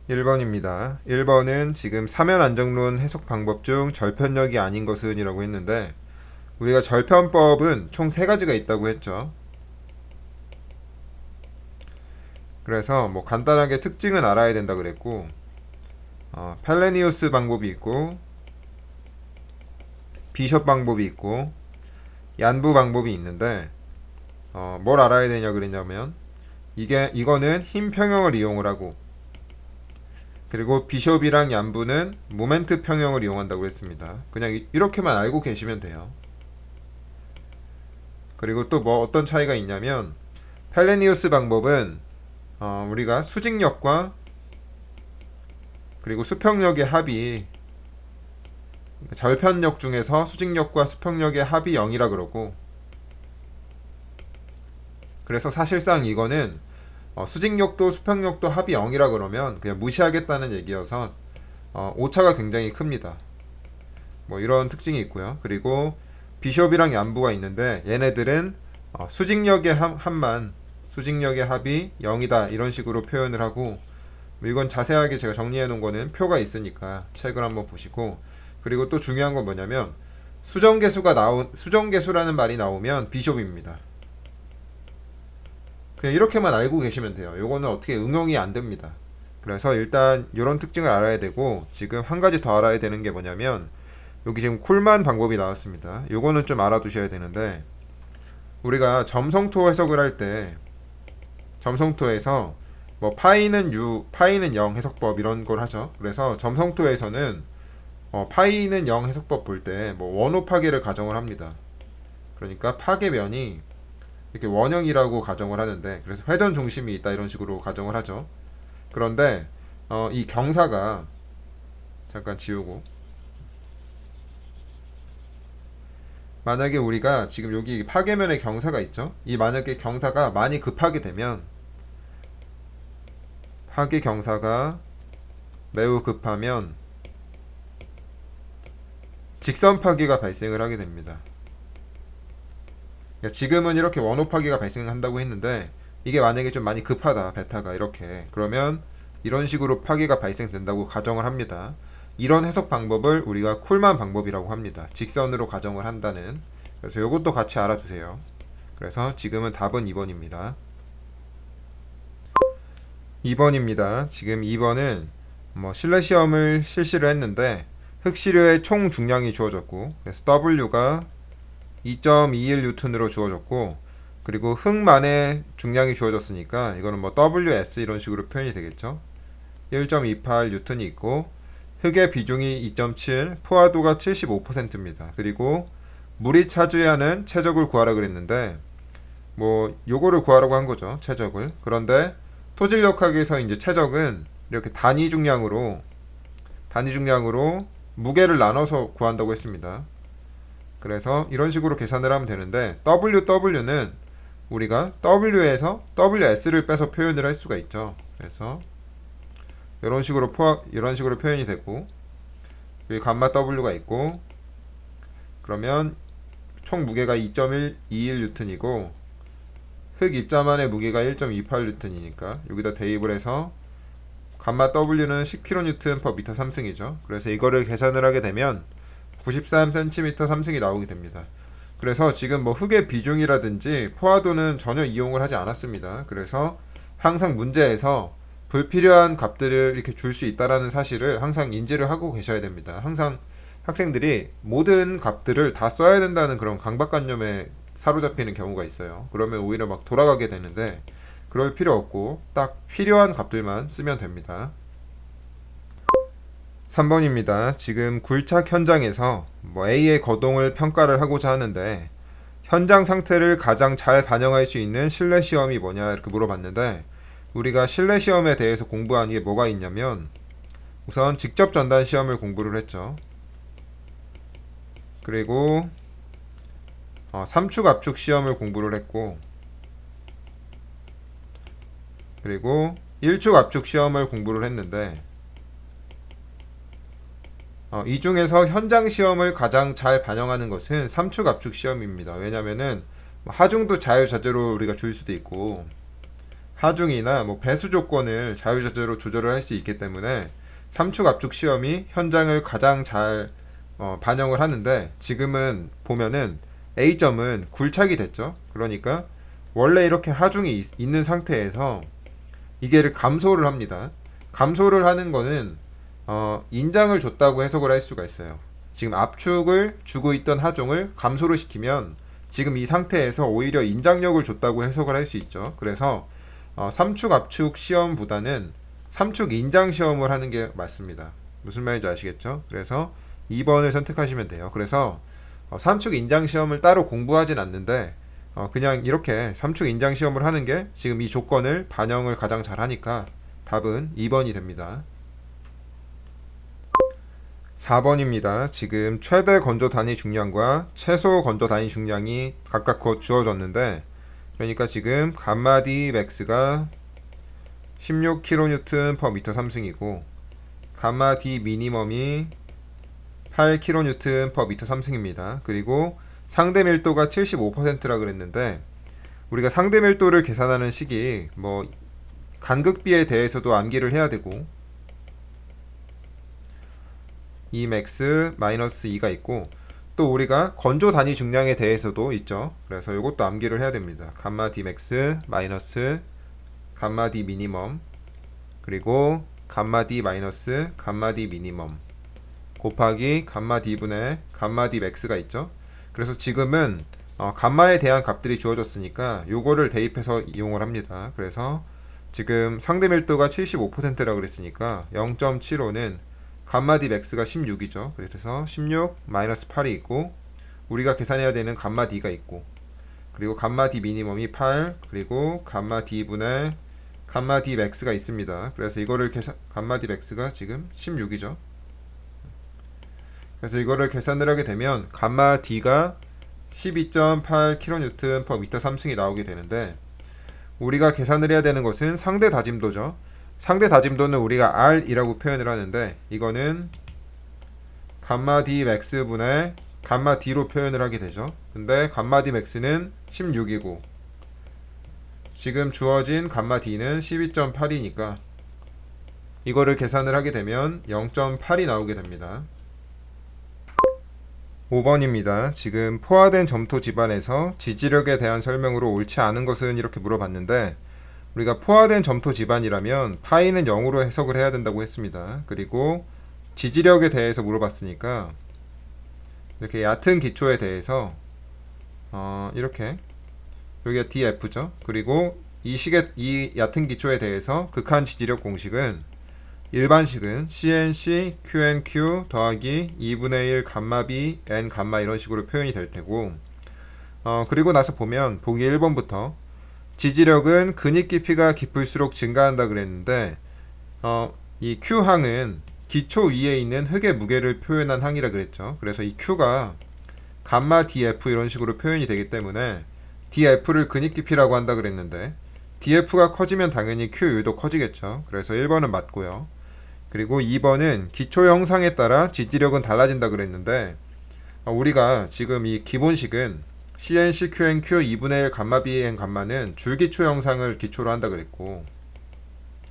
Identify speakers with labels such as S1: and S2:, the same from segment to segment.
S1: 1번입니다. 1번은 지금 사면 안정론 해석 방법 중 절편력이 아닌 것은 이라고 했는데, 우리가 절편법은 총 3가지가 있다고 했죠. 그래서 뭐 간단하게 특징은 알아야 된다 그랬고, 펠레니우스 방법이 있고 비숍 방법이 있고 얀부 방법이 있는데, 뭘 알아야 되냐 그랬냐면, 이거는 힘 평형을 이용을 하고, 그리고 비숍이랑 얀부는 모멘트 평형을 이용한다고 했습니다. 그냥 이렇게만 알고 계시면 돼요. 그리고 또 뭐 어떤 차이가 있냐면, 펠레니우스 방법은 우리가 수직력과 그리고 수평력의 합이, 절편력 중에서 수직력과 수평력의 합이 0이라 그러고, 그래서 사실상 이거는 수직력도 수평력도 합이 0이라 그러면 그냥 무시하겠다는 얘기여서 오차가 굉장히 큽니다. 뭐 이런 특징이 있고요. 그리고 비숍이랑 얀부가 있는데, 얘네들은 수직력의 합만, 수직력의 합이 0이다 이런 식으로 표현을 하고, 이건 자세하게 제가 정리해 놓은 거는 표가 있으니까 책을 한번 보시고, 그리고 또 중요한 건 뭐냐면, 수정계수라는 말이 나오면 비숍입니다. 그냥 이렇게만 알고 계시면 돼요. 요거는 어떻게 응용이 안 됩니다. 그래서 일단 이런 특징을 알아야 되고, 지금 한 가지 더 알아야 되는 게 뭐냐면, 여기 지금 쿨만 방법이 나왔습니다. 요거는 좀 알아두셔야 되는데, 우리가 점성토 해석을 할 때 점성토에서 뭐 파이는 0 해석법 이런 걸 하죠. 그래서 점성토에서는 파이는 0 해석법 볼 때 뭐 원호 파괴를 가정을 합니다. 그러니까 파괴면이 이렇게 원형이라고 가정을 하는데, 그래서 회전 중심이 있다 이런 식으로 가정을 하죠. 그런데 이 경사가, 잠깐 지우고, 만약에 우리가 지금 여기 파괴면의 경사가 있죠. 이 만약에 경사가 많이 급하게 되면, 파괴 경사가 매우 급하면 직선 파괴가 발생을 하게 됩니다. 그러니까 지금은 이렇게 원호 파괴가 발생한다고 했는데, 이게 만약에 좀 많이 급하다, 베타가 이렇게, 그러면 이런 식으로 파괴가 발생된다고 가정을 합니다. 이런 해석 방법을 우리가 쿨만 방법이라고 합니다. 직선으로 가정을 한다는. 그래서 이것도 같이 알아두세요. 그래서 지금은 답은 2번입니다. 2번입니다. 지금 2번은 뭐 실내 시험을 실시를 했는데, 흑시료의 총 중량이 주어졌고, 그래서 W가 2.21N으로 주어졌고, 그리고 흑만의 중량이 주어졌으니까 이거는 뭐 WS 이런 식으로 표현이 되겠죠. 1.28N이 있고, 흑의 비중이 2.7, 포화도가 75%입니다. 그리고 물이 차지해야 하는 최적을 구하라 그랬는데, 뭐 요거를 구하라고 한 거죠, 최적을. 그런데 토질력학에서 이제 최적은 이렇게 단위 중량으로 무게를 나눠서 구한다고 했습니다. 그래서 이런 식으로 계산을 하면 되는데, WW는 우리가 W에서 WS를 빼서 표현을 할 수가 있죠. 그래서 이런 식으로 표현이 되고, 여기 감마 W가 있고, 그러면 총 무게가 2.121N이고, 흑 입자만의 무게가 1.28N이니까 여기다 대입을 해서 감마 W는 10kN/m 3승이죠. 그래서 이거를 계산을 하게 되면 93cm 3승이 나오게 됩니다. 그래서 지금 뭐 흑의 비중이라든지 포화도는 전혀 이용을 하지 않았습니다. 그래서 항상 문제에서 불필요한 값들을 이렇게 줄 수 있다라는 사실을 항상 인지를 하고 계셔야 됩니다. 항상 학생들이 모든 값들을 다 써야 된다는 그런 강박관념에 사로잡히는 경우가 있어요. 그러면 오히려 막 돌아가게 되는데, 그럴 필요 없고 딱 필요한 값들만 쓰면 됩니다. 3번입니다. 지금 굴착 현장에서 뭐 A의 거동을 평가를 하고자 하는데, 현장 상태를 가장 잘 반영할 수 있는 실내 시험이 뭐냐 이렇게 물어봤는데, 우리가 실내 시험에 대해서 공부한 게 뭐가 있냐면, 우선 직접 전단 시험을 공부를 했죠. 그리고 3축 압축 시험을 공부를 했고, 그리고 1축 압축 시험을 공부를 했는데, 이 중에서 현장 시험을 가장 잘 반영하는 것은 3축 압축 시험입니다. 왜냐면은 하중도 자유자재로 우리가 줄 수도 있고, 하중이나 뭐 배수 조건을 자유자재로 조절을 할 수 있기 때문에 삼축 압축 시험이 현장을 가장 잘 반영을 하는데, 지금은 보면은 A점은 굴착이 됐죠. 그러니까 원래 이렇게 하중이 있는 상태에서 이게 감소를 합니다. 감소를 하는 거는 인장을 줬다고 해석을 할 수가 있어요. 지금 압축을 주고 있던 하중을 감소를 시키면 지금 이 상태에서 오히려 인장력을 줬다고 해석을 할 수 있죠. 그래서 삼축 압축 시험보다는 삼축 인장 시험을 하는 게 맞습니다. 무슨 말인지 아시겠죠? 그래서 2번을 선택하시면 돼요. 그래서 삼축 인장 시험을 따로 공부하진 않는데 그냥 이렇게 삼축 인장 시험을 하는 게 지금 이 조건을 반영을 가장 잘 하니까 답은 2번이 됩니다. 4번입니다. 지금 최대 건조 단위 중량과 최소 건조 단위 중량이 각각 주어졌는데, 그러니까 지금 감마 D 맥스가 16kN per m 3승이고 감마 D 미니멈이 8kN per m 3승입니다. 그리고 상대 밀도가 75%라 그랬는데, 우리가 상대 밀도를 계산하는 식이 뭐 간극비에 대해서도 암기를 해야 되고, E 맥스 마이너스 2가 있고, 또 우리가 건조 단위 중량에 대해서도 있죠. 그래서 이것도 암기를 해야 됩니다. 감마 D 맥스 마이너스 감마 D 미니멈, 그리고 감마 D 마이너스 감마 D 미니멈 곱하기 감마 D분의 감마 D 맥스가 있죠. 그래서 지금은 감마에 대한 값들이 주어졌으니까 요거를 대입해서 이용을 합니다. 그래서 지금 상대 밀도가 75%라고 그랬으니까 0.75는 감마 D 맥스가 16이죠. 그래서 16 마이너스 8이 있고, 우리가 계산해야 되는 감마 D가 있고, 그리고 감마 D 미니멈이 8, 그리고 감마 D분의 감마 D 맥스가 있습니다. 그래서 이거를 감마 D 맥스가 지금 16이죠. 그래서 이거를 계산을 하게 되면 감마 D가 12.8kN per m 3승이 나오게 되는데, 우리가 계산을 해야 되는 것은 상대 다짐도죠. 상대 다짐도는 우리가 R이라고 표현을 하는데, 이거는 감마 D 맥스분의 감마 D로 표현을 하게 되죠. 근데 감마 D 맥스는 16이고 지금 주어진 감마 D는 12.8이니까 이거를 계산을 하게 되면 0.8이 나오게 됩니다. 5번입니다. 지금 포화된 점토 집안에서 지지력에 대한 설명으로 옳지 않은 것은 이렇게 물어봤는데, 우리가 포화된 점토 집안이라면 파이는 0으로 해석을 해야 된다고 했습니다. 그리고 지지력에 대해서 물어봤으니까 이렇게 얕은 기초에 대해서 이렇게 여기가 DF죠. 그리고 이 얕은 기초에 대해서 극한 지지력 공식은 일반식은 CNC QNQ 더하기 2분의 1 감마 B N 감마 이런 식으로 표현이 될 테고, 그리고 나서 보면 보기 1번부터 지지력은 근입 깊이가 깊을수록 증가한다 그랬는데, 이 Q항은 기초 위에 있는 흙의 무게를 표현한 항이라 그랬죠. 그래서 이 Q가 감마 DF 이런 식으로 표현이 되기 때문에 DF를 근입 깊이라고 한다 그랬는데, DF가 커지면 당연히 QU도 커지겠죠. 그래서 1번은 맞고요. 그리고 2번은 기초 형상에 따라 지지력은 달라진다 그랬는데, 우리가 지금 이 기본식은 CNC QNQ 2분의 1 감마 BN 감마는 줄기초 형상을 기초로 한다 그랬고,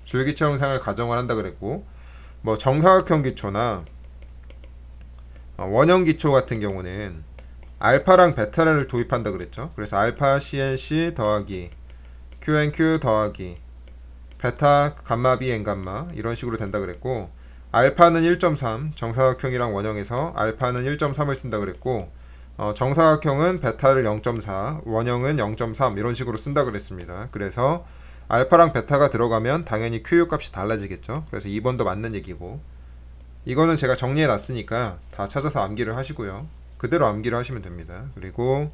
S1: 줄기초 형상을 가정을 한다 그랬고, 뭐 정사각형 기초나 원형 기초 같은 경우는 알파랑 베타를 도입한다 그랬죠. 그래서 알파 CNC 더하기 QNQ 더하기 베타 감마 B N 감마 이런 식으로 된다 그랬고, 알파는 1.3 정사각형이랑 원형에서 알파는 1.3을 쓴다 그랬고, 정사각형은 베타를 0.4 원형은 0.3 이런 식으로 쓴다 그랬습니다. 그래서 알파랑 베타가 들어가면 당연히 QU 값이 달라지겠죠. 그래서 2번도 맞는 얘기고, 이거는 제가 정리해 놨으니까 다 찾아서 암기를 하시고요. 그대로 암기를 하시면 됩니다. 그리고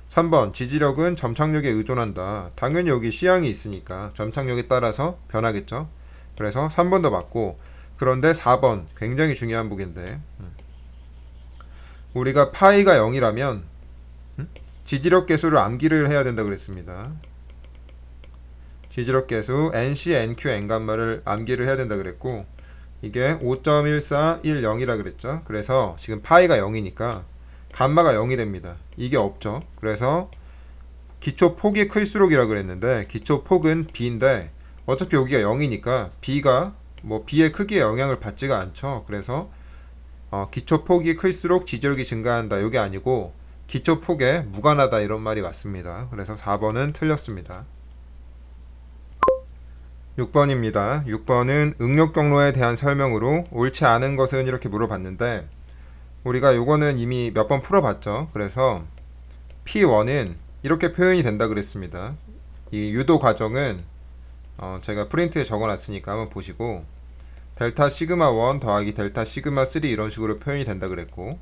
S1: 3번 지지력은 점착력에 의존한다. 당연히 여기 C항이 있으니까 점착력에 따라서 변하겠죠. 그래서 3번도 맞고, 그런데 4번 굉장히 중요한 보기인데, 우리가 파이가 0이라면 지지력 계수를 암기를 해야 된다고 그랬습니다. 지지력 계수 NC, NQ, N감마를 암기를 해야 된다 그랬고, 이게 5.1410이라 그랬죠. 그래서 지금 파이가 0이니까 감마가 0이 됩니다. 이게 없죠. 그래서 기초 폭이 클수록이라 그랬는데 기초 폭은 b인데 어차피 여기가 0이니까 b가 뭐 b의 크기에 영향을 받지가 않죠. 그래서 기초 폭이 클수록 지지력이 증가한다. 이게 아니고 기초 폭에 무관하다 이런 말이 맞습니다. 그래서 4번은 틀렸습니다. 6번입니다. 6번은 응력 경로에 대한 설명으로 옳지 않은 것은 이렇게 물어봤는데 우리가 요거는 이미 몇 번 풀어봤죠. 그래서 P1은 이렇게 표현이 된다 그랬습니다. 이 유도 과정은 제가 프린트에 적어놨으니까 한번 보시고 델타 시그마 1 더하기 델타 시그마 3 이런 식으로 표현이 된다 그랬고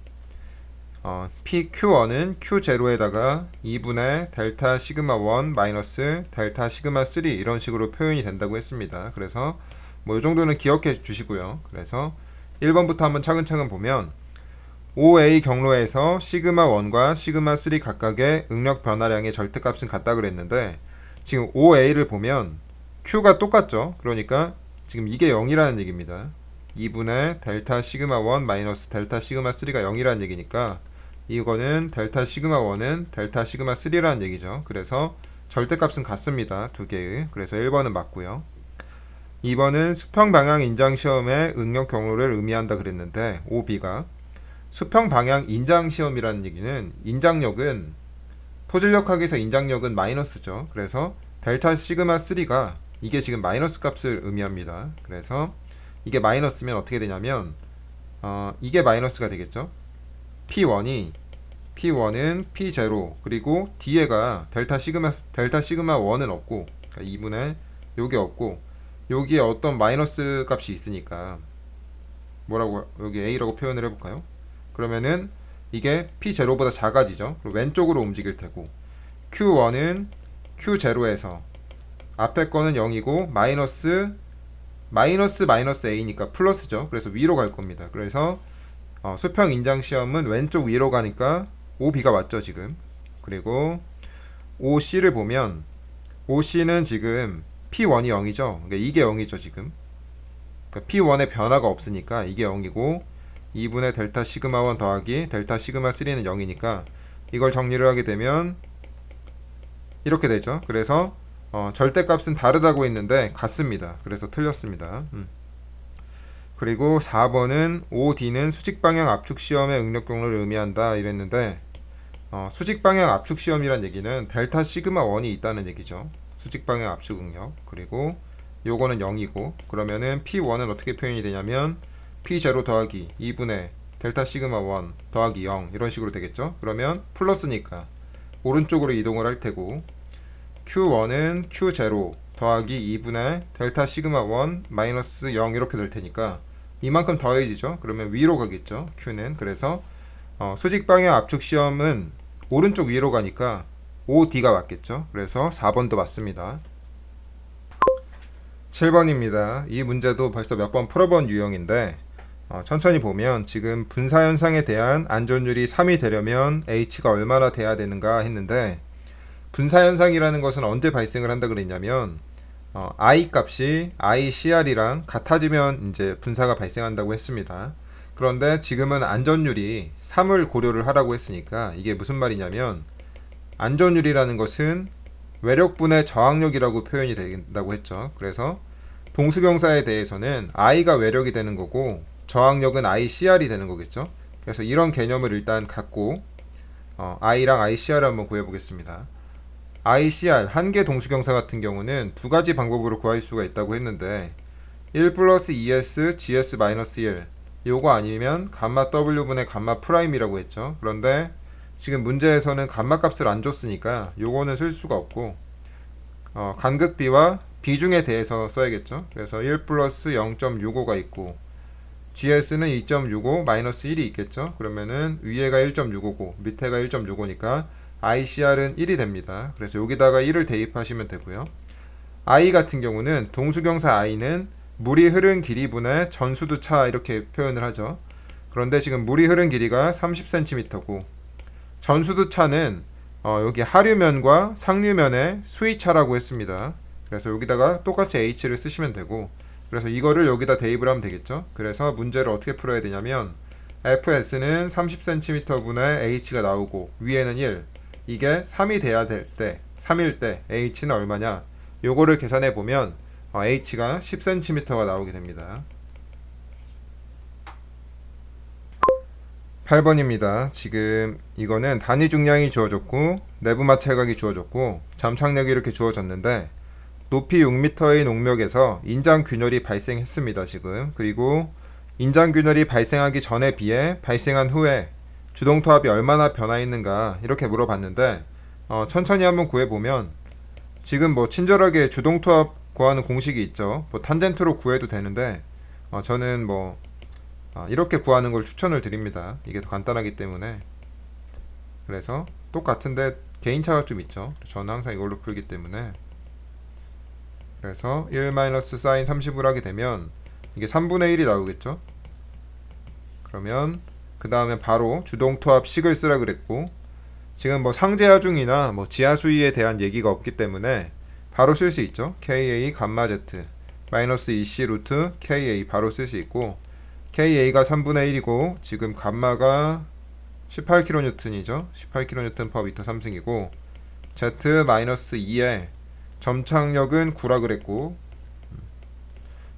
S1: PQ1은 Q0에다가 2분의 델타 시그마 1 마이너스 델타 시그마 3 이런 식으로 표현이 된다고 했습니다. 그래서 뭐 이 정도는 기억해 주시고요. 그래서 1번부터 한번 차근차근 보면 OA 경로에서 시그마 1과 시그마 3 각각의 응력 변화량의 절대값은 같다 그랬는데 지금 OA를 보면 Q가 똑같죠. 그러니까 지금 이게 0이라는 얘기입니다. 2분의 델타 시그마 1 마이너스 델타 시그마 3가 0이라는 얘기니까 이거는 델타 시그마 1은 델타 시그마 3라는 얘기죠. 그래서 절대값은 같습니다. 두 개의. 그래서 1번은 맞고요. 2번은 수평 방향 인장 시험의 응력 경로를 의미한다 그랬는데 OB가 수평 방향 인장 시험이라는 얘기는 인장력은 토질력학에서 인장력은 마이너스죠. 그래서 델타 시그마 3가 이게 지금 마이너스 값을 의미합니다. 그래서 이게 마이너스면 어떻게 되냐면 이게 마이너스가 되겠죠. P1은 P0 그리고 뒤에가 델타 시그마 1은 없고 그러니까 2분의 요게 없고 여기에 어떤 마이너스 값이 있으니까 뭐라고 여기 A라고 표현을 해볼까요? 그러면은 이게 P0보다 작아지죠. 그리고 왼쪽으로 움직일 테고 Q1은 Q0에서 앞에 거는 0이고 마이너스 A니까 플러스죠. 그래서 위로 갈 겁니다. 그래서 수평 인장 시험은 왼쪽 위로 가니까 OB가 맞죠 지금. 그리고 OC를 보면 OC는 지금 P1이 0이죠. 그러니까 이게 0이죠 지금. 그러니까 P1의 변화가 없으니까 이게 0이고 2분의 델타 시그마 1 더하기 델타 시그마 3는 0이니까 이걸 정리를 하게 되면 이렇게 되죠. 그래서 절대값은 다르다고 했는데 같습니다. 그래서 틀렸습니다. 그리고 4번은 OD는 수직방향 압축시험의 응력 경로를 의미한다 이랬는데 수직방향 압축시험이란 얘기는 델타 시그마 1이 있다는 얘기죠. 수직방향 압축 응력. 그리고 요거는 0이고 그러면은 P1은 어떻게 표현이 되냐면 P0 더하기 2분의 델타 시그마 1 더하기 0 이런 식으로 되겠죠. 그러면 플러스니까 오른쪽으로 이동을 할 테고 Q1은 Q0 더하기 2분의 델타 시그마 1 마이너스 0 이렇게 될 테니까 이만큼 더해지죠. 그러면 위로 가겠죠. Q는. 그래서 수직방향 압축시험은 오른쪽 위로 가니까 OD가 맞겠죠. 그래서 4번도 맞습니다. 7번입니다. 이 문제도 벌써 몇 번 풀어본 유형인데 천천히 보면 지금 분사현상에 대한 안전율이 3이 되려면 H가 얼마나 돼야 되는가 했는데 분사현상이라는 것은 언제 발생을 한다 그랬냐면 I 값이 ICR이랑 같아지면 이제 분사가 발생한다고 했습니다. 그런데 지금은 안전율이 3을 고려를 하라고 했으니까 이게 무슨 말이냐면 안전율이라는 것은 외력분의 저항력이라고 표현이 된다고 했죠. 그래서 동수경사에 대해서는 I가 외력이 되는 거고 저항력은 ICR이 되는 거겠죠. 그래서 이런 개념을 일단 갖고 I랑 ICR을 한번 구해보겠습니다. ICR 한계 동수경사 같은 경우는 두 가지 방법으로 구할 수가 있다고 했는데 1 플러스 ES GS 마이너스 1 요거 아니면 감마 W분의 감마 프라임이라고 했죠. 그런데 지금 문제에서는 감마 값을 안 줬으니까 요거는 쓸 수가 없고 간극비와 비중에 대해서 써야겠죠. 그래서 1 플러스 0.65가 있고 GS는 2.65 마이너스 1이 있겠죠. 그러면은 위에가 1.65고 밑에가 1.65니까 ICR은 1이 됩니다. 그래서 여기다가 1을 대입하시면 되고요. I 같은 경우는 동수경사 I는 물이 흐른 길이분의 전수두 차 이렇게 표현을 하죠. 그런데 지금 물이 흐른 길이가 30cm고 전수두 차는 여기 하류면과 상류면의 수위차라고 했습니다. 그래서 여기다가 똑같이 H를 쓰시면 되고 그래서 이거를 여기다 대입을 하면 되겠죠. 그래서 문제를 어떻게 풀어야 되냐면 FS는 30cm 분의 H가 나오고 위에는 1 이게 3이 돼야 될 때 3일 때 h는 얼마냐, 요거를 계산해 보면 h가 10cm가 나오게 됩니다. 8번입니다. 지금 이거는 단위 중량이 주어졌고 내부 마찰각이 주어졌고 잠착력이 이렇게 주어졌는데 높이 6m의 농맥에서 인장 균열이 발생했습니다. 지금. 그리고 인장 균열이 발생하기 전에 비해 발생한 후에 주동토합이 얼마나 변화했는가 이렇게 물어봤는데 천천히 한번 구해보면 지금 뭐 친절하게 주동토합 구하는 공식이 있죠. 뭐 탄젠트로 구해도 되는데 저는 뭐 이렇게 구하는 걸 추천을 드립니다. 이게 더 간단하기 때문에. 그래서 똑같은데 개인차가 좀 있죠. 저는 항상 이걸로 풀기 때문에. 그래서 1 마이너스 사인 30을 하게 되면 이게 3분의 1이 나오겠죠. 그러면 그 다음에 바로 주동토합식을 쓰라 그랬고 지금 뭐 상제하중이나 뭐 지하수위에 대한 얘기가 없기 때문에 바로 쓸 수 있죠. KA 감마 Z 마이너스 2C 루트 KA 바로 쓸 수 있고 KA가 3분의 1이고 지금 감마가 18kN이죠. 18kN per 미터 3승이고 Z 마이너스 2에 점착력은 9라 그랬고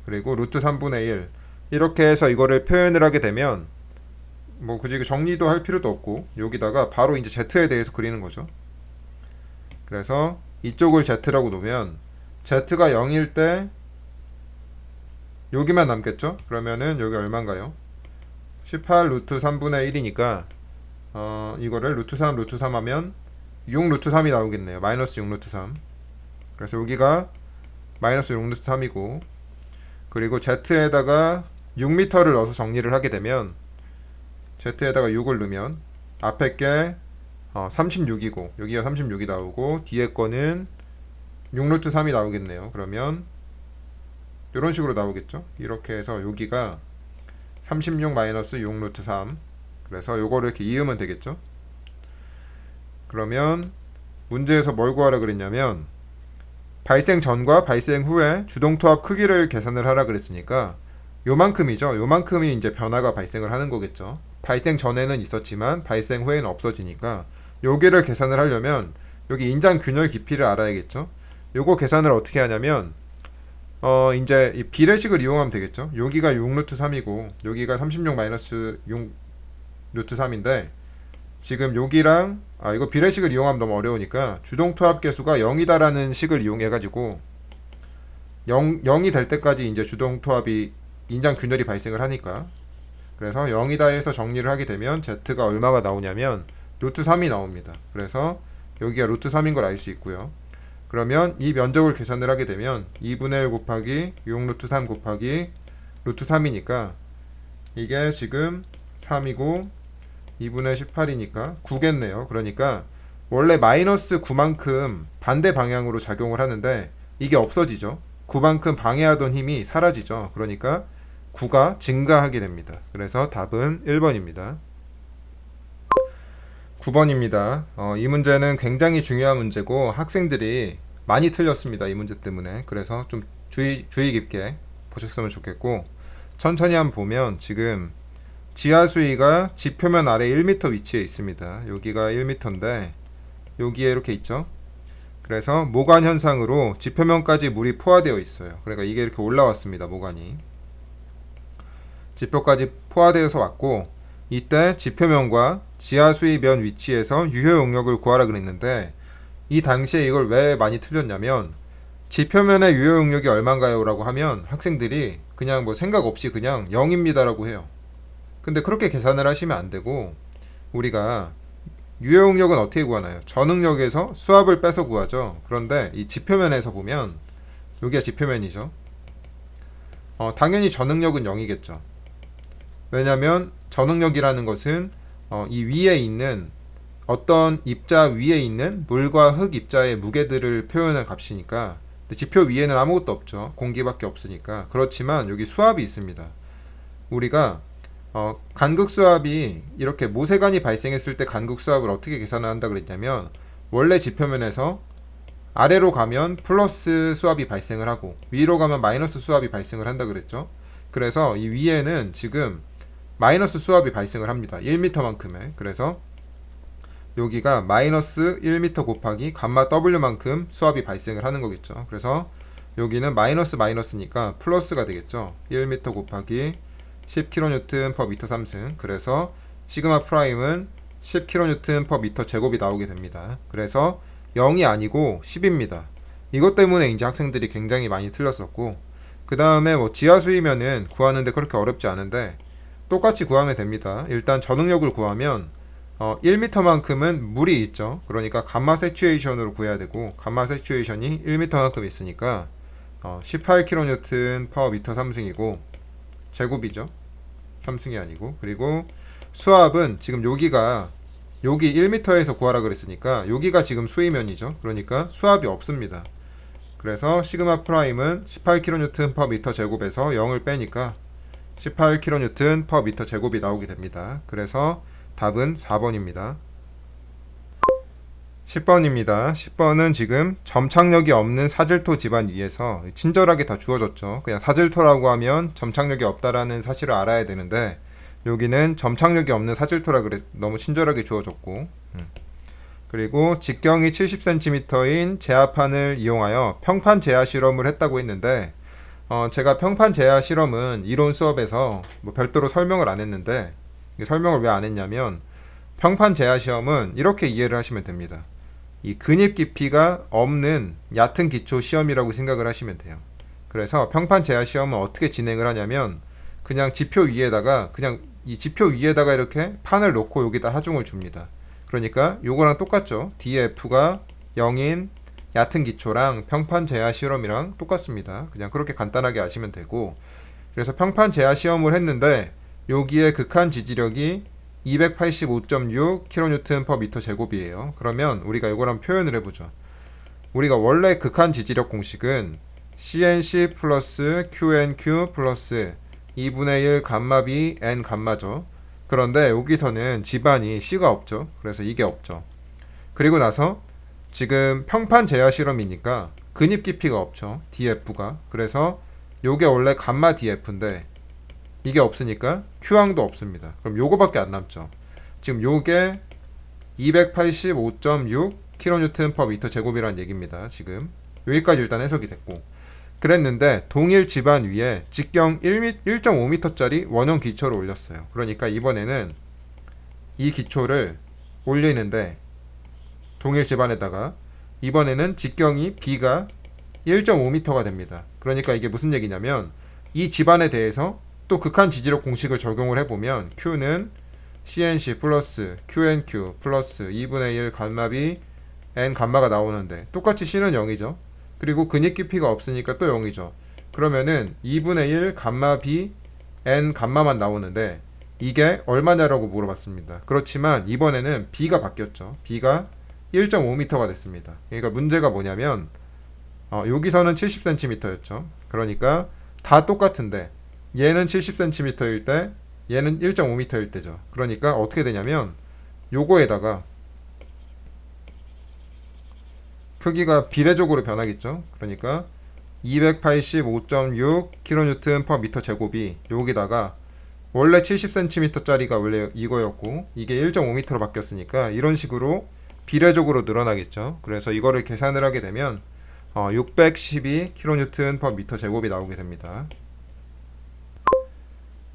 S1: 그리고 루트 3분의 1 이렇게 해서 이거를 표현을 하게 되면 뭐 굳이 정리도 할 필요도 없고 여기다가 바로 이제 Z에 대해서 그리는 거죠. 그래서 이쪽을 Z라고 놓으면 Z가 0일 때 여기만 남겠죠? 그러면은 여기 얼마인가요? 18 루트 3분의 1이니까 이거를 루트 3 루트 3 하면 6 루트 3이 나오겠네요. 마이너스 6 루트 3. 그래서 여기가 마이너스 6 루트 3이고 그리고 Z에다가 6m를 넣어서 정리를 하게 되면 Z에다가 6을 넣으면 앞에 게 36이고 여기가 36이 나오고 뒤에 거는 6 루트 3이 나오겠네요. 그러면 이런 식으로 나오겠죠. 이렇게 해서 여기가 36 마이너스 6 루트 3 그래서 요거를 이렇게 이으면 되겠죠. 그러면 문제에서 뭘 구하라 그랬냐면 발생 전과 발생 후에 주동토합 크기를 계산을 하라 그랬으니까 요만큼이죠. 요만큼이 이제 변화가 발생을 하는 거겠죠. 발생 전에는 있었지만 발생 후에는 없어지니까 여기를 계산을 하려면 여기 인장 균열 깊이를 알아야겠죠. 요거 계산을 어떻게 하냐면 이제 이 비례식을 이용하면 되겠죠. 여기가 6 루트 3이고 여기가 36 마이너스 6 루트 3인데 지금 여기랑 이거 비례식을 이용하면 너무 어려우니까 주동토합 계수가 0이다라는 식을 이용해 가지고 0이 될 때까지 이제 주동토합이 인장 균열이 발생을 하니까 그래서 0이다 해서 정리를 하게 되면 Z가 얼마가 나오냐면 루트 3이 나옵니다. 그래서 여기가 루트 3인 걸 알 수 있고요. 그러면 이 면적을 계산을 하게 되면 2분의 1 곱하기 6 루트 3 곱하기 루트 3이니까 이게 지금 3이고 2분의 18이니까 9겠네요. 그러니까 원래 마이너스 9만큼 반대 방향으로 작용을 하는데 이게 없어지죠. 9만큼 방해하던 힘이 사라지죠. 그러니까 9가 증가하게 됩니다. 그래서 답은 1번입니다. 9번입니다. 이 문제는 굉장히 중요한 문제고 학생들이 많이 틀렸습니다. 이 문제 때문에. 그래서 좀 주의 깊게 보셨으면 좋겠고 천천히 한번 보면 지금 지하수위가 지표면 아래 1m 위치에 있습니다. 여기가 1m인데 여기에 이렇게 있죠. 그래서 모관 현상으로 지표면까지 물이 포화되어 있어요. 그러니까 이게 이렇게 올라왔습니다. 모관이 지표까지 포화되어서 왔고 이때 지표면과 지하수위면 위치에서 유효 용력을 구하라 그랬는데 이 당시에 이걸 왜 많이 틀렸냐면 지표면의 유효 용력이 얼마인가요? 라고 하면 학생들이 그냥 뭐 생각 없이 그냥 0입니다 라고 해요. 근데 그렇게 계산을 하시면 안 되고 우리가 유효 용력은 어떻게 구하나요? 전응력에서 수압을 빼서 구하죠. 그런데 이 지표면에서 보면 여기가 지표면이죠. 당연히 전응력은 0이겠죠. 왜냐면 전응력이라는 것은 이 위에 있는 어떤 입자 위에 있는 물과 흙 입자의 무게들을 표현한 값이니까 지표 위에는 아무것도 없죠. 공기밖에 없으니까. 그렇지만 여기 수압이 있습니다. 우리가 간극수압이 이렇게 모세관이 발생했을 때 간극수압을 어떻게 계산을 한다 그랬냐면 원래 지표면에서 아래로 가면 플러스 수압이 발생을 하고 위로 가면 마이너스 수압이 발생을 한다 그랬죠. 그래서 이 위에는 지금 마이너스 수압이 발생을 합니다. 1m만큼의. 그래서 여기가 마이너스 1m 곱하기 감마 W만큼 수압이 발생을 하는 거겠죠. 그래서 여기는 마이너스 마이너스니까 플러스가 되겠죠. 1m 곱하기 10kN per m 3승. 그래서 시그마 프라임은 10kN per m 제곱이 나오게 됩니다. 그래서 0이 아니고 10입니다. 이것 때문에 이제 학생들이 굉장히 많이 틀렸었고, 그 다음에 뭐 지하수이면은 구하는데 그렇게 어렵지 않은데 똑같이 구하면 됩니다. 일단 전응력을 구하면 1m만큼은 물이 있죠. 그러니까 감마 세츄에이션으로 구해야 되고, 감마 세츄에이션이 1m만큼 있으니까 18kN per m 3승이고 제곱이죠. 3승이 아니고. 그리고 수압은 지금 여기 1m에서 구하라 그랬으니까 여기가 지금 수위면이죠. 그러니까 수압이 없습니다. 그래서 시그마 프라임은 18kN per m 제곱에서 0을 빼니까 18kN per m 제곱이 나오게 됩니다. 그래서 답은 4번입니다. 10번입니다. 10번은 지금 점착력이 없는 사질토 집안 위에서 친절하게 다 주어졌죠. 그냥 사질토라고 하면 점착력이 없다라는 사실을 알아야 되는데 여기는 점착력이 없는 사질토라 그래 너무 친절하게 주어졌고, 그리고 직경이 70cm인 제하판을 이용하여 평판 제하 실험을 했다고 했는데 제가 평판 제하 실험은 이론 수업에서 뭐 별도로 설명을 안 했는데, 설명을 왜 안 했냐면 평판 제하 시험은 이렇게 이해를 하시면 됩니다. 이 근입 깊이가 없는 얕은 기초 시험이라고 생각을 하시면 돼요. 그래서 평판 제하 시험은 어떻게 진행을 하냐면 그냥 지표 위에다가 이 지표 위에다가 이렇게 판을 놓고 여기다 하중을 줍니다. 그러니까 요거랑 똑같죠. DF가 0인 얕은 기초랑 평판 제하 실험이랑 똑같습니다. 그냥 그렇게 간단하게 아시면 되고, 그래서 평판 제하 시험을 했는데 여기에 극한 지지력이 285.6kN per m 제곱이에요. 그러면 우리가 이걸 한번 표현을 해보죠. 우리가 원래 극한 지지력 공식은 CNC 플러스 QNQ 플러스 2분의 1 감마 B N 감마죠. 그런데 여기서는 집안이 C가 없죠. 그래서 이게 없죠. 그리고 나서 지금 평판 제하 실험이니까 근입 깊이가 없죠. DF가. 그래서 요게 원래 감마 DF인데 이게 없으니까 Q항도 없습니다. 그럼 요거밖에 안 남죠. 지금 요게 285.6kN per m 제곱이라는 얘기입니다. 지금 여기까지 일단 해석이 됐고, 그랬는데 동일 집안 위에 직경 1.5m짜리 원형 기초를 올렸어요. 그러니까 이번에는 이 기초를 올리는데 동일 집안에다가 이번에는 직경이 B가 1.5m가 됩니다. 그러니까 이게 무슨 얘기냐면 이 집안에 대해서 또 극한 지지력 공식을 적용을 해보면 Q는 CNC 플러스 QNQ 플러스 2분의 1 감마 B N 감마가 나오는데 똑같이 C는 0이죠. 그리고 근입 깊이가 없으니까 또 0이죠. 그러면은 2분의 1 감마 B N 감마만 나오는데 이게 얼마냐라고 물어봤습니다. 그렇지만 이번에는 B가 바뀌었죠. B가 1.5m가 됐습니다. 그러니까 문제가 뭐냐면 여기서는 70cm였죠. 그러니까 다 똑같은데 얘는 70cm일 때 얘는 1.5m일 때죠. 그러니까 어떻게 되냐면 요거에다가 크기가 비례적으로 변하겠죠. 그러니까 285.6kN per m 제곱이 여기다가 원래 70cm짜리가 원래 이거였고 이게 1.5m로 바뀌었으니까 이런 식으로 비례적으로 늘어나겠죠. 그래서 이거를 계산을 하게 되면 612kN per m 제곱이 나오게 됩니다.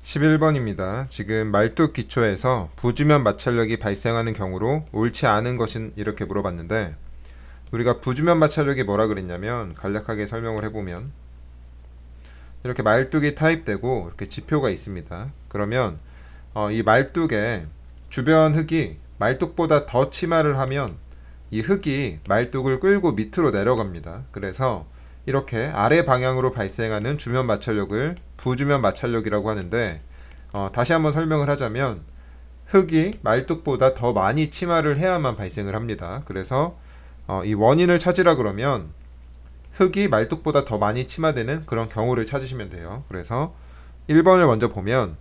S1: 11번입니다. 지금 말뚝 기초에서 부주면 마찰력이 발생하는 경우로 옳지 않은 것은 이렇게 물어봤는데, 우리가 부주면 마찰력이 뭐라 그랬냐면 간략하게 설명을 해보면 이렇게 말뚝이 타입되고 이렇게 지표가 있습니다. 그러면 이 말뚝에 주변 흙이 말뚝보다 더 침하를 하면 이 흙이 말뚝을 끌고 밑으로 내려갑니다. 그래서 이렇게 아래 방향으로 발생하는 주면 마찰력을 부주면 마찰력이라고 하는데, 다시 한번 설명을 하자면 흙이 말뚝보다 더 많이 침하를 해야만 발생을 합니다. 그래서 이 원인을 찾으라 그러면 흙이 말뚝보다 더 많이 침하되는 그런 경우를 찾으시면 돼요. 그래서 1번을 먼저 보면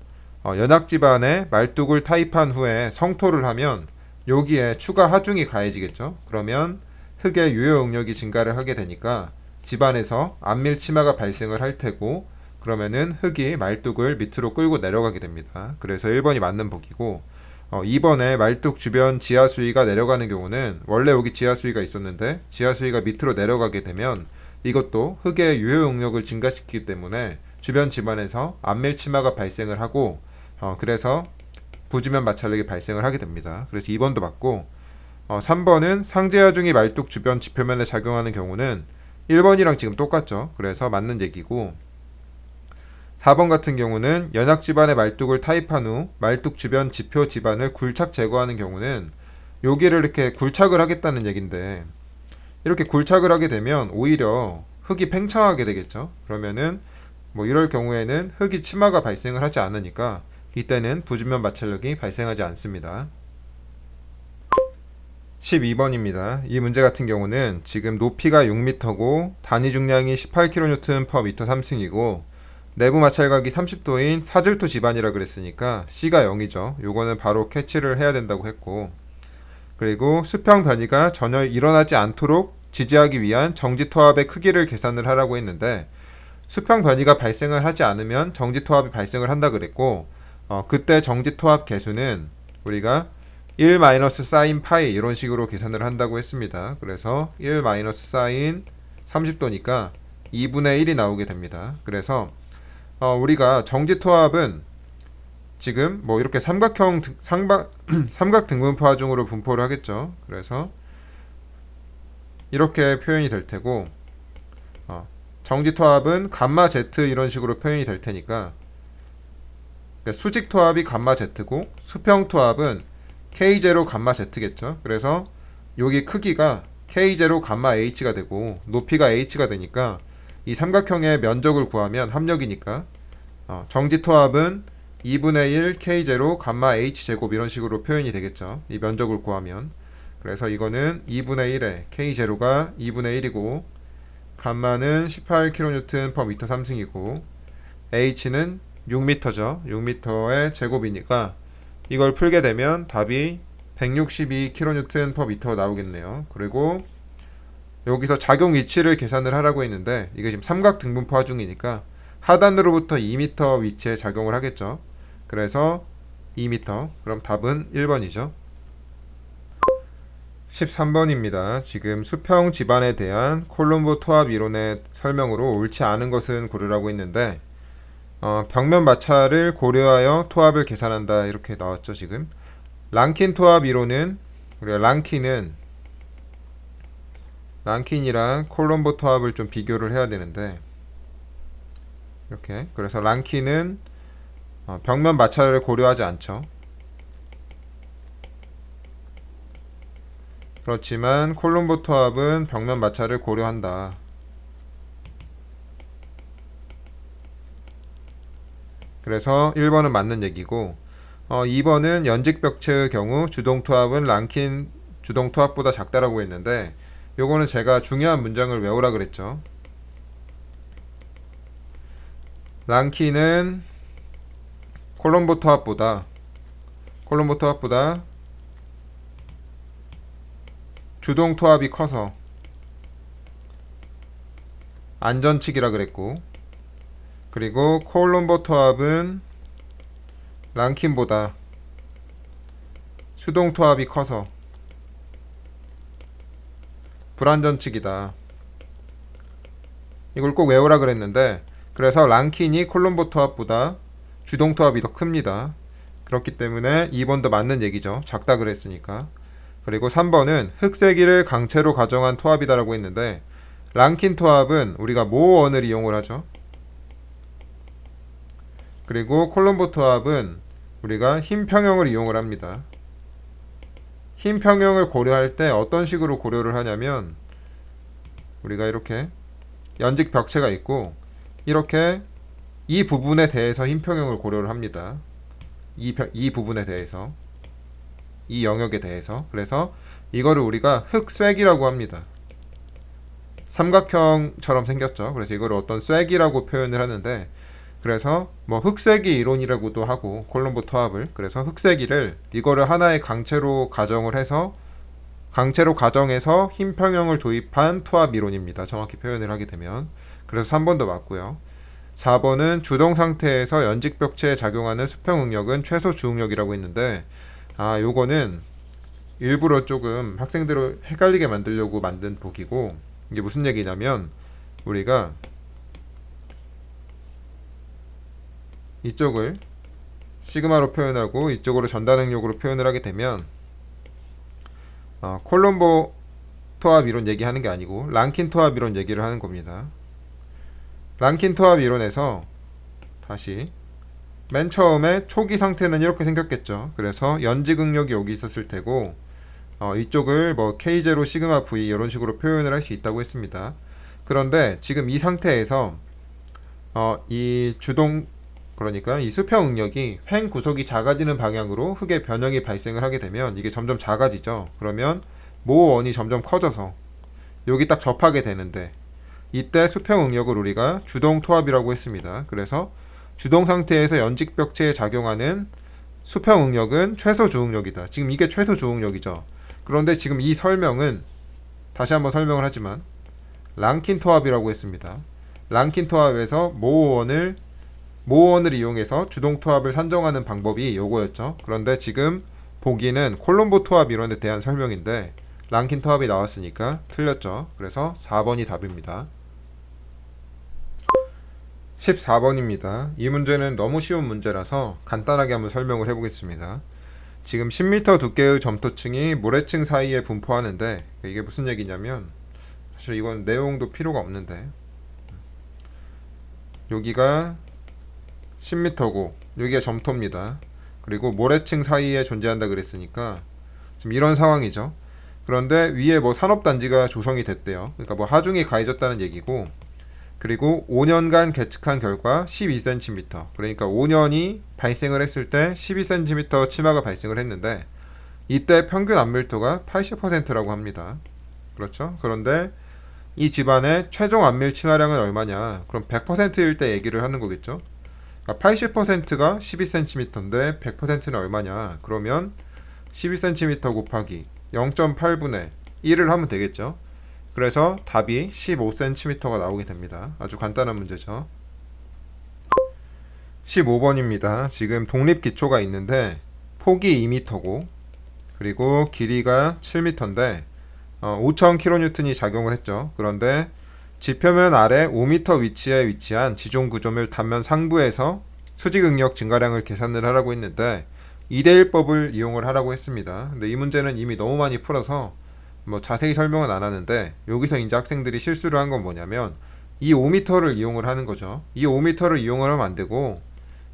S1: 연약지반에 말뚝을 타입한 후에 성토를 하면 여기에 추가 하중이 가해지겠죠. 그러면 흙의 유효 응력이 증가를 하게 되니까 집안에서 안밀 침하가 발생을 할 테고, 그러면은 흙이 말뚝을 밑으로 끌고 내려가게 됩니다. 그래서 1번이 맞는 보기고, 2번에 말뚝 주변 지하 수위가 내려가는 경우는 원래 여기 지하 수위가 있었는데 지하 수위가 밑으로 내려가게 되면 이것도 흙의 유효 용력을 증가시키기 때문에 주변 집안에서 안밀 치마가 발생을 하고 그래서 부주변 마찰력이 발생을 하게 됩니다. 그래서 2번도 맞고 3번은 상재하중이 말뚝 주변 지표면에 작용하는 경우는 1번이랑 지금 똑같죠. 그래서 맞는 얘기고 4번 같은 경우는 연약 집안의 말뚝을 타입한 후 말뚝 주변 지표 집안을 굴착 제거하는 경우는 여기를 이렇게 굴착을 하겠다는 얘긴데 이렇게 굴착을 하게 되면 오히려 흙이 팽창하게 되겠죠. 그러면은 뭐 이럴 경우에는 흙이 치마가 발생을 하지 않으니까 이때는 부주변 마찰력이 발생하지 않습니다. 12번입니다. 이 문제 같은 경우는 지금 높이가 6m고 단위 중량이 18kN/m 3승이고 내부 마찰각이 30도인 사질토 집안이라 그랬으니까 C가 0이죠. 요거는 바로 캐치를 해야 된다고 했고 그리고 수평 변이가 전혀 일어나지 않도록 지지하기 위한 정지토합의 크기를 계산을 하라고 했는데 수평 변이가 발생을 하지 않으면 정지토합이 발생을 한다 그랬고 그때 정지토합 개수는 우리가 1 마이너스 사인 파이 이런 식으로 계산을 한다고 했습니다. 그래서 1 마이너스 사인 30도니까 2분의 1이 나오게 됩니다. 그래서 우리가 정지토합은 지금 뭐 이렇게 삼각형 삼각 등분포 하중으로 분포를 하겠죠. 그래서 이렇게 표현이 될 테고 정지토합은 감마 Z 이런 식으로 표현이 될 테니까 수직토합이 감마 Z고 수평토합은 K0 감마 Z겠죠. 그래서 여기 크기가 K0 감마 H가 되고 높이가 H가 되니까 이 삼각형의 면적을 구하면 합력이니까 정지토합은 2분의 1 K0 감마 H제곱 이런 식으로 표현이 되겠죠. 이 면적을 구하면. 그래서 이거는 2분의 1에 K0가 2분의 1이고 감마는 18kN/m 3승이고 H는 6m죠. 6m의 제곱이니까 이걸 풀게 되면 답이 162kN/m 나오겠네요. 그리고 여기서 작용 위치를 계산을 하라고 했는데 이게 지금 삼각 등분포 하중이니까 하단으로부터 2m 위치에 작용을 하겠죠. 그래서 2m. 그럼 답은 1번이죠. 13번입니다. 지금 수평 집안에 대한 콜롬보 토합 이론의 설명으로 옳지 않은 것은 고르라고 했는데 벽면 마찰을 고려하여 토합을 계산한다 이렇게 나왔죠. 지금 랑킨 토합 이론은 우리가 랑킨이랑 콜롬보 토합을 좀 비교를 해야 되는데 이렇게 그래서 랑킨은 벽면 마찰을 고려하지 않죠. 그렇지만 콜롬보 토합은 벽면 마찰을 고려한다. 그래서 1번은 맞는 얘기고 2번은 연직벽체의 경우 주동토합은 랑킨 주동토합보다 작다라고 했는데 요거는 제가 중요한 문장을 외우라 그랬죠. 랑킨은 콜롬보 토합보다 주동 토합이 커서 안전칙이라 그랬고 그리고 콜롬보 토합은 랑킨보다 수동 토합이 커서 불안전칙이다. 이걸 꼭 외우라 그랬는데 그래서 랑킨이 콜롬보 토합보다 주동 토합이 더 큽니다. 그렇기 때문에 2번도 맞는 얘기죠. 작다 그랬으니까. 그리고 3번은 흑세기를 강체로 가정한 토합이다라고 했는데 랑킨 토합은 우리가 모원을 이용을 하죠. 그리고 콜롬보 토합은 우리가 힘 평형을 이용을 합니다. 힘 평형을 고려할 때 어떤 식으로 고려를 하냐면 우리가 이렇게 연직 벽체가 있고 이렇게 이 부분에 대해서 힘 평형을 고려를 합니다. 이 부분에 대해서 이 영역에 대해서 그래서 이거를 우리가 흑쇄기라고 합니다. 삼각형처럼 생겼죠. 그래서 이거를 어떤 쇄기라고 표현을 하는데 그래서 뭐 흑쇄기 이론이라고도 하고 콜롬보 토합을 그래서 흑쇄기를 이거를 하나의 강체로 가정해서 힘 평형을 도입한 토합 이론입니다. 정확히 표현을 하게 되면 그래서 3번도 맞고요. 4번은 주동 상태에서 연직벽체에 작용하는 수평 응력은 최소 주응력이라고 했는데 요거는 일부러 조금 학생들을 헷갈리게 만들려고 만든 보기고, 이게 무슨 얘기냐면 우리가 이쪽을 시그마로 표현하고 이쪽으로 전다능력으로 표현을 하게 되면 콜롬보 토합 이론 얘기하는 게 아니고 랑킨 토합 이론 얘기를 하는 겁니다. 랑킨 토합 이론에서 다시 맨 처음에 초기 상태는 이렇게 생겼겠죠. 그래서 연지 극력이 여기 있었을 테고 이쪽을 뭐 K0 시그마 V 이런 식으로 표현을 할 수 있다고 했습니다. 그런데 지금 이 상태에서 이 주동, 그러니까 이 수평 응력이 횡 구속이 작아지는 방향으로 흙의 변형이 발생을 하게 되면 이게 점점 작아지죠. 그러면 모원이 점점 커져서 여기 딱 접하게 되는데, 이때 수평 응력을 우리가 주동 토합이라고 했습니다. 그래서 주동 상태에서 연직벽체에 작용하는 수평 응력은 최소 주응력이다. 지금 이게 최소 주응력이죠. 그런데 지금 이 설명은 다시 한번 설명을 하지만 랑킨 토합이라고 했습니다. 랑킨 토합에서 모원을 이용해서 주동 토합을 산정하는 방법이 요거였죠. 그런데 지금 보기는 콜롬보 토합 이론에 대한 설명인데 랑킨 토합이 나왔으니까 틀렸죠. 그래서 4번이 답입니다. 14번입니다. 이 문제는 너무 쉬운 문제라서 간단하게 한번 설명을 해보겠습니다. 지금 10m 두께의 점토층이 모래층 사이에 분포하는데, 이게 무슨 얘기냐면 사실 이건 내용도 필요가 없는데, 여기가 10m고 여기가 점토입니다. 그리고 모래층 사이에 존재한다 그랬으니까 지금 이런 상황이죠. 그런데 위에 뭐 산업단지가 조성이 됐대요. 그러니까 뭐 하중이 가해졌다는 얘기고, 그리고 5년간 계측한 결과 12cm, 그러니까 5년이 발생을 했을 때 12cm 치마가 발생을 했는데 이때 평균 안밀도가 80%라고 합니다. 그렇죠? 그런데 이 집안의 최종 안밀 치마량은 얼마냐? 그럼 100%일 때 얘기를 하는 거겠죠? 그러니까 80%가 12cm인데 100%는 얼마냐? 그러면 12cm 곱하기 0.8분의 1을 하면 되겠죠? 그래서 답이 15cm가 나오게 됩니다. 아주 간단한 문제죠. 15번입니다. 지금 독립기초가 있는데 폭이 2m고 그리고 길이가 7m인데 5000kN이 작용을 했죠. 그런데 지표면 아래 5m 위치에 위치한 지종 구조물 단면 상부에서 수직응력 증가량을 계산을 하라고 했는데 2대1법을 이용을 하라고 했습니다. 근데 이 문제는 이미 너무 많이 풀어서 뭐 자세히 설명은 안 하는데, 여기서 이제 학생들이 실수를 한 건 뭐냐면 이 5m를 이용을 하는 거죠. 이 5m를 이용을 하면 안 되고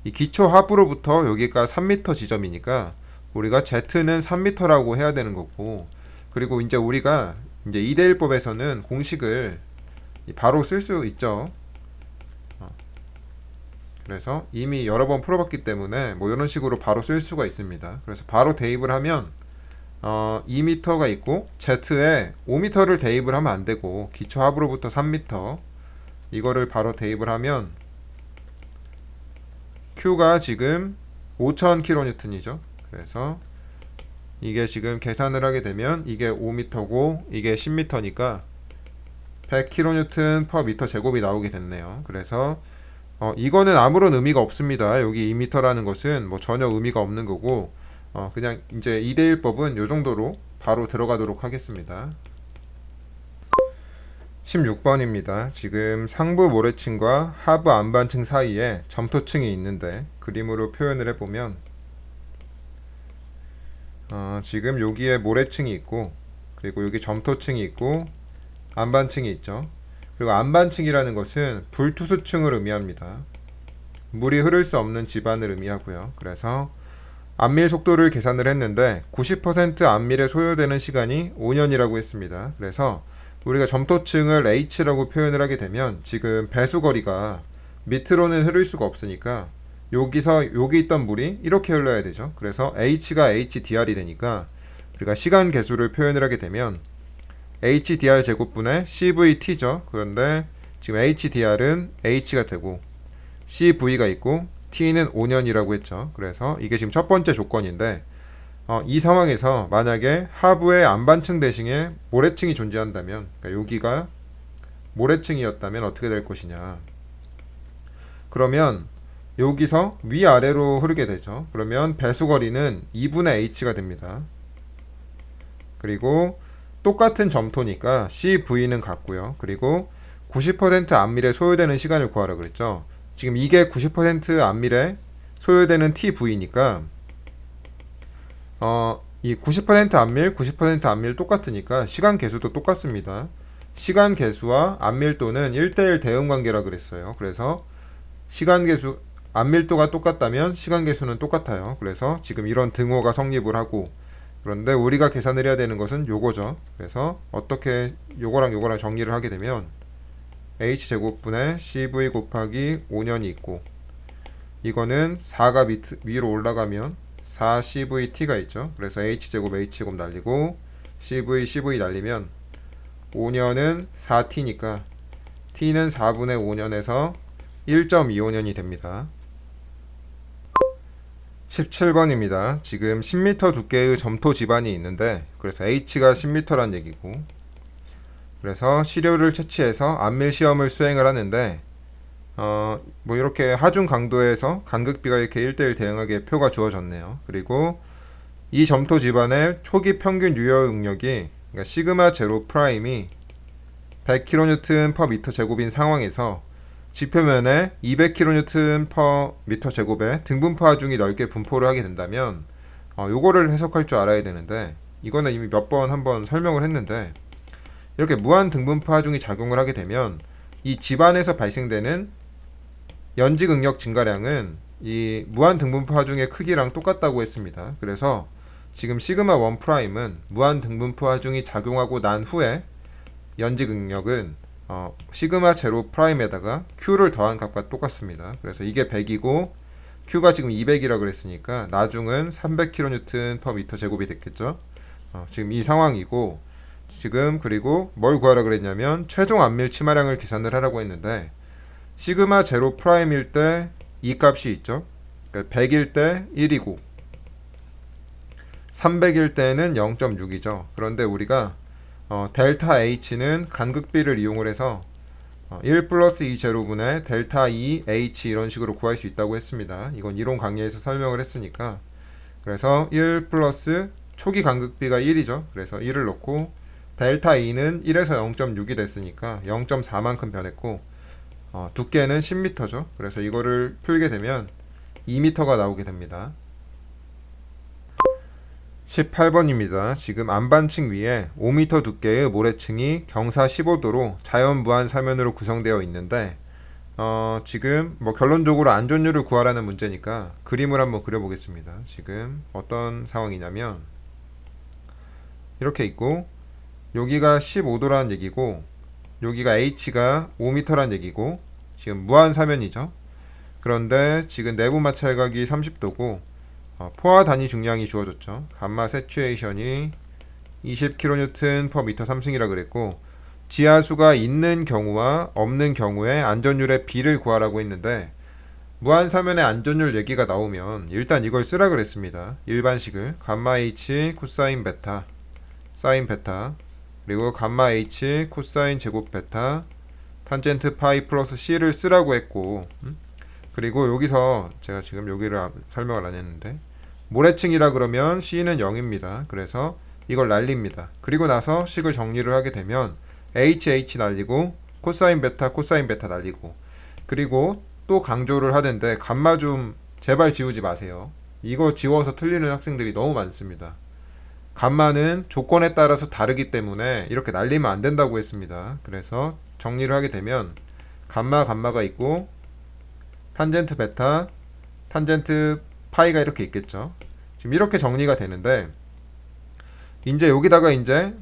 S1: 이 기초 하부로부터 여기가 3m 지점이니까 우리가 Z는 3m라고 해야 되는 거고, 그리고 이제 우리가 이제 2대1법에서는 공식을 바로 쓸 수 있죠. 그래서 이미 여러 번 풀어봤기 때문에 뭐 이런 식으로 바로 쓸 수가 있습니다. 그래서 바로 대입을 하면 2m가 있고 Z에 5m를 대입을 하면 안 되고 기초 합으로부터 3m 이거를 바로 대입을 하면 Q가 지금 5000kN이죠. 그래서 이게 지금 계산을 하게 되면 이게 5m고 이게 10m니까 100kN/m 제곱이 나오게 됐네요. 그래서 이거는 아무런 의미가 없습니다. 여기 2m라는 것은 뭐 전혀 의미가 없는 거고, 그냥 이제 2대1법은 요 정도로 바로 들어가도록 하겠습니다. 16번입니다. 지금 상부 모래층과 하부 안반층 사이에 점토층이 있는데 그림으로 표현을 해보면 지금 여기에 모래층이 있고 그리고 여기 점토층이 있고 안반층이 있죠. 그리고 안반층이라는 것은 불투수층을 의미합니다. 물이 흐를 수 없는 집안을 의미하고요. 그래서 안밀 속도를 계산을 했는데 90% 안밀에 소요되는 시간이 5년이라고 했습니다. 그래서 우리가 점토층을 H라고 표현을 하게 되면 지금 배수거리가 밑으로는 흐를 수가 없으니까 여기서 여기 있던 물이 이렇게 흘러야 되죠. 그래서 H가 HDR이 되니까 우리가 시간 계수를 표현을 하게 되면 HDR 제곱분의 CVT죠. 그런데 지금 HDR은 H가 되고 CV가 있고 T는 5년이라고 했죠. 그래서 이게 지금 첫 번째 조건인데 이 상황에서 만약에 하부의 안반층 대신에 모래층이 존재한다면, 그러니까 여기가 모래층이었다면 어떻게 될 것이냐. 그러면 여기서 위아래로 흐르게 되죠. 그러면 배수거리는 2분의 h가 됩니다. 그리고 똑같은 점토니까 CV는 같고요. 그리고 90% 암밀에 소요되는 시간을 구하라 그랬죠. 지금 이게 90% 암밀에 소요되는 TV니까 이 90% 암밀, 90% 암밀 똑같으니까 시간 계수도 똑같습니다. 시간 계수와 암밀도는 1대1 대응 관계라 그랬어요. 그래서 시간 계수 암밀도가 똑같다면 시간 계수는 똑같아요. 그래서 지금 이런 등호가 성립을 하고, 그런데 우리가 계산을 해야 되는 것은 요거죠. 그래서 어떻게 요거랑 정리를 하게 되면 h제곱분의 cv 곱하기 5년이 있고, 이거는 4가 위로 올라가면 4cvt가 있죠. 그래서 h제곱 날리고 cv 날리면 5년은 4t니까 t는 4분의 5년에서 1.25년이 됩니다. 17번입니다. 지금 10m 두께의 점토 지반이 있는데, 그래서 h가 10m란 얘기고, 그래서 시료를 채취해서 암밀 시험을 수행을 하는데, 뭐 이렇게 하중 강도에서 간극비가 이렇게 1대1 대응하게 표가 주어졌네요. 그리고 이 점토 지반의 초기 평균 유효 응력이, 그러니까 시그마 제로 프라임이 100kN per 미터 제곱인 상황에서 지표면에 200kN per 미터 제곱의 등분포 하중이 넓게 분포를 하게 된다면, 요거를 해석할 줄 알아야 되는데, 이거는 이미 몇 번 한번 설명을 했는데, 이렇게 무한 등분포 하중이 작용을 하게 되면 이 집안에서 발생되는 연직 응력 증가량은 이 무한 등분포 하중의 크기랑 똑같다고 했습니다. 그래서 지금 시그마 1 프라임은 무한 등분포 하중이 작용하고 난 후에 연직 응력은 시그마 제로 프라임에다가 q를 더한 값과 똑같습니다. 그래서 이게 100이고 q가 지금 200이라 그랬으니까 나중은 300kN per 미터 제곱이 됐겠죠. 지금 이 상황이고, 지금 그리고 뭘 구하라 그랬냐면 최종 암밀 치마량을 계산을 하라고 했는데, 시그마 제로 프라임일 때 이 값이 있죠. 그러니까 100일 때 1이고 300일 때는 0.6이죠. 그런데 우리가 델타 H는 간극비를 이용을 해서 1 플러스 2 제로분의 델타 2 H 이런 식으로 구할 수 있다고 했습니다. 이건 이론 강의에서 설명을 했으니까, 그래서 1 플러스 초기 간극비가 1이죠. 그래서 1을 넣고 델타 2는 1에서 0.6이 됐으니까 0.4만큼 변했고, 두께는 10m죠. 그래서 이거를 풀게 되면 2m가 나오게 됩니다. 18번입니다. 지금 안반층 위에 5m 두께의 모래층이 경사 15도로 자연 무한 사면으로 구성되어 있는데, 지금 뭐 결론적으로 안전율을 구하라는 문제니까 그림을 한번 그려보겠습니다. 지금 어떤 상황이냐면 이렇게 있고, 여기가 15도라는 얘기고 여기가 h가 5m란 얘기고, 지금 무한 사면이죠. 그런데 지금 내부 마찰각이 30도고 포화 단위 중량이 주어졌죠. 감마 세츄에이션이 20kN per 미터 3승이라 그랬고, 지하수가 있는 경우와 없는 경우에 안전율의 비를 구하라고 했는데, 무한 사면의 안전율 얘기가 나오면 일단 이걸 쓰라 그랬습니다. 일반식을 감마 h 코사인 베타 사인 베타, 그리고 감마 h 코사인 제곱 베타 탄젠트 파이 플러스 c를 쓰라고 했고, 그리고 여기서 제가 지금 여기를 설명을 안 했는데, 모래층이라 그러면 c는 0입니다. 그래서 이걸 날립니다. 그리고 나서 식을 정리를 하게 되면 h 날리고 코사인 베타 날리고, 그리고 또 강조를 하는데 감마 좀 제발 지우지 마세요. 이거 지워서 틀리는 학생들이 너무 많습니다. 감마는 조건에 따라서 다르기 때문에 이렇게 날리면 안 된다고 했습니다. 그래서 정리를 하게 되면 감마가 있고 탄젠트 베타, 탄젠트 파이가 이렇게 있겠죠. 지금 이렇게 정리가 되는데, 이제 여기다가 이제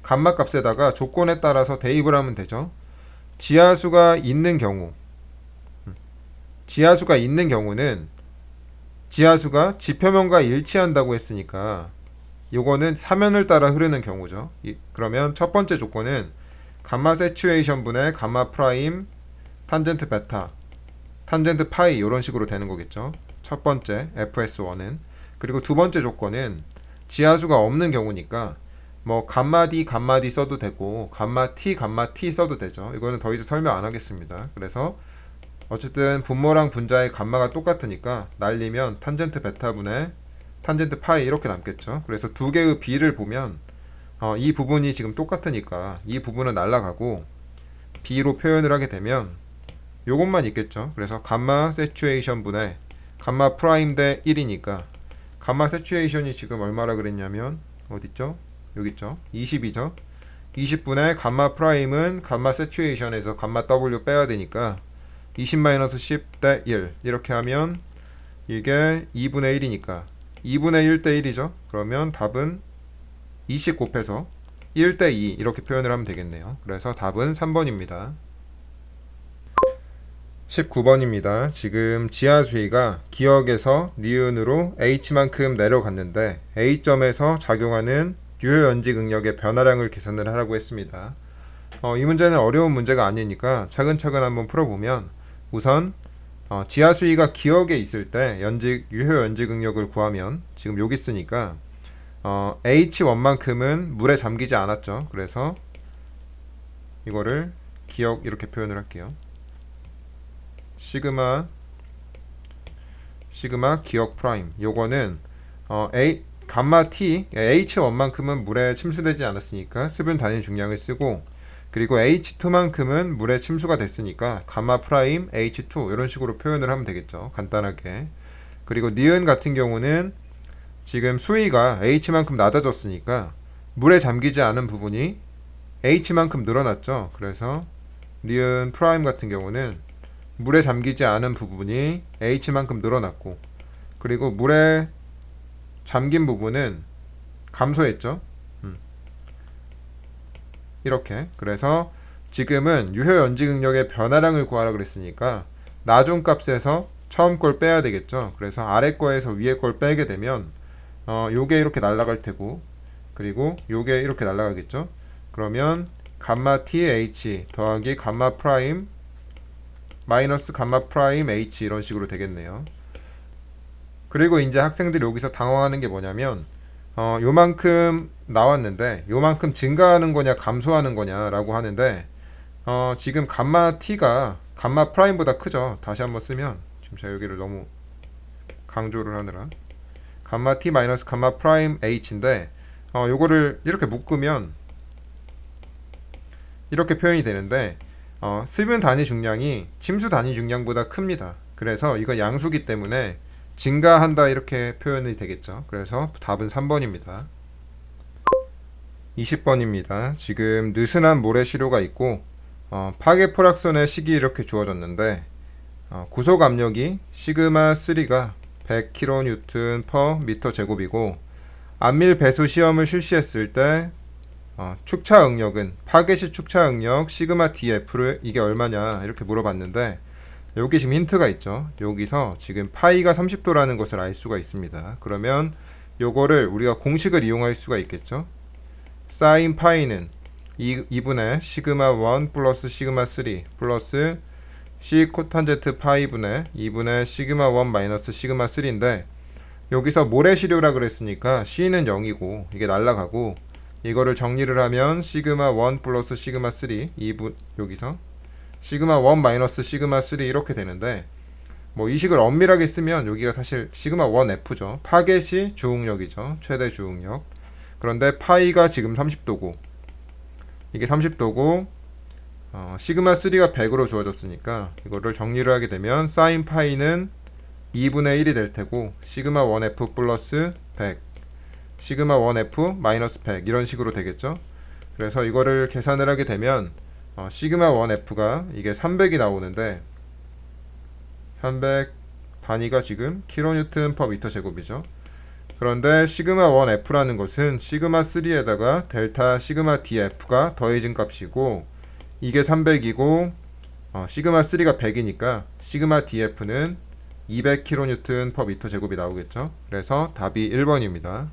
S1: 감마 값에다가 조건에 따라서 대입을 하면 되죠. 지하수가 있는 경우는 지하수가 지표면과 일치한다고 했으니까 요거는 사면을 따라 흐르는 경우죠. 그러면 첫 번째 조건은 감마 세츄에이션 분의 감마 프라임 탄젠트 베타 탄젠트 파이 이런 식으로 되는 거겠죠. 첫 번째 fs1은. 그리고 두 번째 조건은 지하수가 없는 경우니까 뭐 감마 D 써도 되고 감마 T 써도 되죠. 이거는 더 이상 설명 안 하겠습니다. 그래서 어쨌든 분모랑 분자의 감마가 똑같으니까 날리면 탄젠트 베타분의 탄젠트 파이 이렇게 남겠죠. 그래서 두 개의 b를 보면 이 부분이 지금 똑같으니까 이 부분은 날라가고 b로 표현을 하게 되면 요것만 있겠죠. 그래서 감마 세츄에이션 분의 감마 프라임 대 1이니까 감마 세츄에이션이 지금 얼마라 그랬냐면 어딨죠? 여기 있죠. 20이죠. 20분의 감마 프라임은 감마 세츄에이션에서 감마 W 빼야 되니까 20-10 대 1 이렇게 하면 이게 2분의 1이니까 2분의 1 대 1이죠. 그러면 답은 20 곱해서 1 대 2 이렇게 표현을 하면 되겠네요. 그래서 답은 3번입니다. 19번입니다. 지금 지하 수위가 기역에서 니은으로 H만큼 내려갔는데 A점에서 작용하는 유효연지 응력의 변화량을 계산을 하라고 했습니다. 이 문제는 어려운 문제가 아니니까 차근차근 한번 풀어보면 우선 지하 수위가 기역에 있을 때 유효연지 응력을 구하면 지금 여기 있으니까 H1만큼은 물에 잠기지 않았죠. 그래서 이거를 기역 이렇게 표현을 할게요. 시그마 기역 프라임 요거는 감마 t H1만큼은 물에 침수되지 않았으니까 수분 단위 중량을 쓰고 그리고 H2만큼은 물에 침수가 됐으니까 감마 프라임 H2 이런 식으로 표현을 하면 되겠죠. 간단하게. 그리고 니은 같은 경우는 지금 수위가 H만큼 낮아졌으니까 물에 잠기지 않은 부분이 H만큼 늘어났죠. 그래서 니은 프라임 같은 경우는 물에 잠기지 않은 부분이 H만큼 늘어났고 그리고 물에 잠긴 부분은 감소했죠. 이렇게. 그래서 지금은 유효연지 응력의 변화량을 구하라 그랬으니까 나중 값에서 처음 걸 빼야 되겠죠. 그래서 아래 거에서 위에 걸 빼게 되면 요게 이렇게 날아갈 테고 그리고 요게 이렇게 날아가겠죠. 그러면 감마 TH 더하기 감마 프라임 마이너스 감마 프라임 H 이런 식으로 되겠네요. 그리고 이제 학생들이 여기서 당황하는 게 뭐냐면 요만큼 나왔는데 요만큼 증가하는 거냐 감소하는 거냐 라고 하는데 지금 감마 T가 감마 프라임보다 크죠. 다시 한번 쓰면 지금 제가 여기를 너무 강조를 하느라 감마 T 마이너스 감마 프라임 H인데 요거를 이렇게 묶으면 이렇게 표현이 되는데 수분 단위 중량이 침수 단위 중량보다 큽니다. 그래서 이거 양수기 때문에 증가한다 이렇게 표현이 되겠죠. 그래서 답은 3번입니다. 20번입니다. 지금 느슨한 모래 시료가 있고 파괴 포락선의 식이 이렇게 주어졌는데 구속 압력이 시그마 3가 100kN per 미터 제곱이고 안밀 배수 시험을 실시했을 때 축차 응력은 파괴시 축차 응력 시그마 df를 이게 얼마냐 이렇게 물어봤는데 여기 지금 힌트가 있죠. 여기서 지금 파이가 30도라는 것을 알 수가 있습니다. 그러면 요거를 우리가 공식을 이용할 수가 있겠죠. 사인 파이는 2분의 시그마 1 플러스 시그마 3 플러스 C 코탄제트 파이분의 2분의 시그마 1 마이너스 시그마 3인데 여기서 모래시료라 그랬으니까 C는 0이고 이게 날라가고 이거를 정리를 하면 시그마 1 플러스 시그마 3 2분 여기서 시그마 1 마이너스 시그마 3 이렇게 되는데 뭐 이 식을 엄밀하게 쓰면 여기가 사실 시그마 1F죠. 파괴시 주응력이죠. 최대 주응력. 그런데 파이가 지금 30도고 이게 30도고 시그마 3가 100으로 주어졌으니까 이거를 정리를 하게 되면 사인 파이는 2분의 1이 될 테고 시그마 1F 플러스 100 시그마 1F 마이너스 100 이런 식으로 되겠죠. 그래서 이거를 계산을 하게 되면 시그마 1F가 이게 300이 나오는데 300 단위가 지금 킬로뉴턴 퍼 미터 제곱이죠. 그런데 시그마 1F라는 것은 시그마 3에다가 델타 시그마 dF가 더해진 값이고 이게 300이고 시그마 3가 100이니까 시그마 dF는 200kN per 미터 제곱이 나오겠죠. 그래서 답이 1번입니다.